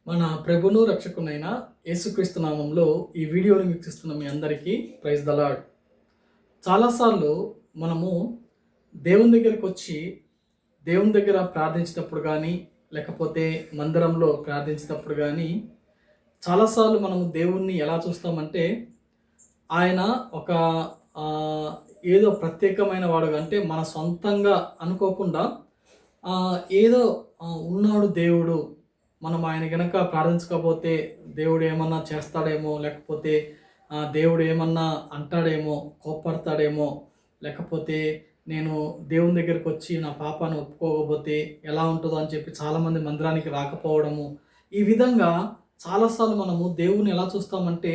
మన ప్రభును రక్షకునైన యేసుక్రీస్తు నామంలో ఈ వీడియోని వీక్షిస్తున్న మీ అందరికీ ప్రైజ్ ద లార్డ్. చాలాసార్లు మనము దేవుని దగ్గరికి వచ్చి దేవుని దగ్గర ప్రార్థించినప్పుడు కానీ, లేకపోతే మందిరంలో ప్రార్థించినప్పుడు కానీ, చాలాసార్లు మనము దేవుణ్ణి ఎలా చూస్తామంటే ఆయన ఒక ఏదో ప్రత్యేకమైన వాడుగా, అంటే మన సొంతంగా అనుకోకుండా ఏదో ఉన్నాడు దేవుడు, మనం ఆయన గనక ప్రార్థించకపోతే దేవుడు ఏమన్నా చేస్తాడేమో, లేకపోతే దేవుడు ఏమన్నా అంటాడేమో, కోప్పడతాడేమో, లేకపోతే నేను దేవుని దగ్గరికి వచ్చి నా పాపాన్ని ఒప్పుకోకపోతే ఎలా ఉంటుందో అని చెప్పి చాలామంది మందిరానికి రాకపోవడము. ఈ విధంగా చాలాసార్లు మనము దేవుని ఎలా చూస్తామంటే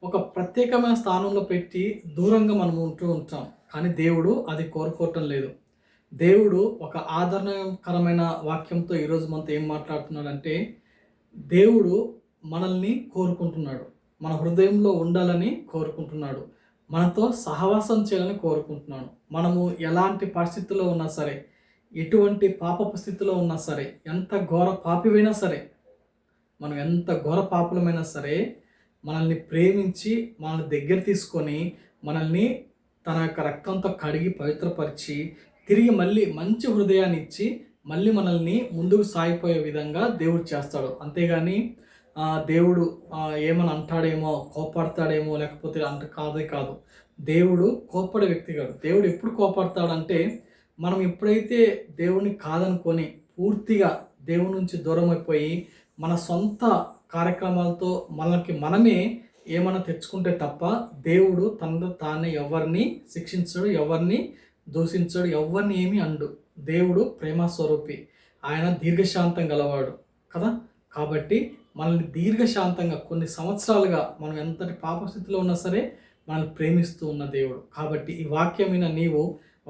ఒక ప్రత్యేకమైన స్థానంలో పెట్టి దూరంగా మనం ఉంటూ ఉంటాం. కానీ దేవుడు అది కోరుకోవటం లేదు. దేవుడు ఒక ఆదరణకరమైన వాక్యంతో ఈరోజు మనతో ఏం మాట్లాడుతున్నాడంటే, దేవుడు మనల్ని కోరుకుంటున్నాడు, మన హృదయంలో ఉండాలని కోరుకుంటున్నాడు, మనతో సహవాసం చేయాలని కోరుకుంటున్నాడు. మనము ఎలాంటి పరిస్థితుల్లో ఉన్నా సరే, ఎటువంటి పాపపు స్థితిలో ఉన్నా సరే, ఎంత ఘోర పాపివైనా సరే, మనం ఎంత ఘోర పాపులమైనా సరే, మనల్ని ప్రేమించి మనల్ని దగ్గర తీసుకొని మనల్ని తన యొక్క రక్తంతో కడిగి పవిత్రపరిచి తిరిగి మళ్ళీ మంచి హృదయాన్ని ఇచ్చి మళ్ళీ మనల్ని ముందుకు సాగిపోయే విధంగా దేవుడు చేస్తాడు. అంతేగాని దేవుడు ఏమని అంటాడేమో, కోపడతాడేమో, లేకపోతే కాదు. దేవుడు కోపడే వ్యక్తి కాదు. దేవుడు ఎప్పుడు కోపడతాడంటే, మనం ఎప్పుడైతే దేవుని కాదనుకొని పూర్తిగా దేవుని నుంచి దూరం అయిపోయి మన సొంత కార్యక్రమాలతో మనమే ఏమైనా తెచ్చుకుంటే తప్ప దేవుడు తనలో తానే ఎవరిని శిక్షించడు, ఎవరిని దూషించడు, ఎవరిని ఏమీ అండు. దేవుడు ప్రేమ స్వరూపి, ఆయన దీర్ఘశాంతం గలవాడు కదా. కాబట్టి మనల్ని దీర్ఘశాంతంగా కొన్ని సంవత్సరాలుగా మనం ఎంతటి పాపస్థితిలో ఉన్నా సరే మనల్ని ప్రేమిస్తూ ఉన్న దేవుడు. కాబట్టి ఈ వాక్యమైన నీవు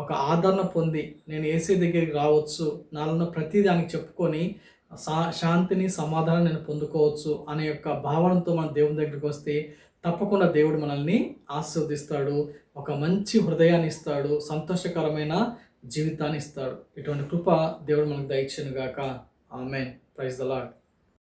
ఒక ఆదరణ పొంది నేను యేసే దగ్గరికి రావచ్చు, నాలో ప్రతి దానికి చెప్పుకొని శాంతిని సమాధానం నేను పొందుకోవచ్చు అనే యొక్క భావనతో మనం దేవుని దగ్గరికి వస్తే తప్పకుండా దేవుడు మనల్ని ఆశీర్వదిస్తాడు, ఒక మంచి హృదయాన్ని ఇస్తాడు, సంతోషకరమైన జీవితాన్ని ఇస్తాడు. ఇటువంటి కృప దేవుడు మనకు దయచేయును గాక. ఆమేన్. Praise the lord.